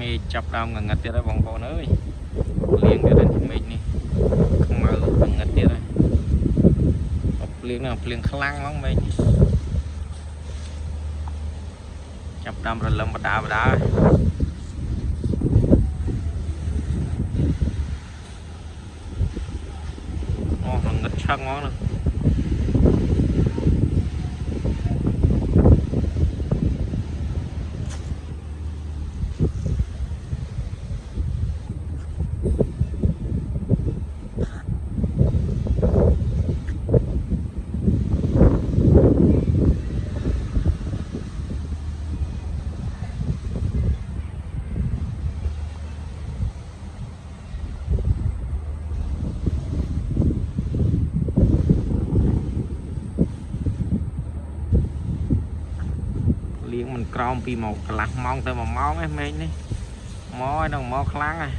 mê chập đam ngần ngật tiết đấy bóng con ơi liếng cái này mình đi không mở ngần ngật tiết đây liếng nào liếng khăn lắm mình chập đam rồi lâm đá ngần ngật chắc ngon rồi liếng mình crom pi một là mong tới mà món ấy mình đi món nó món khăn này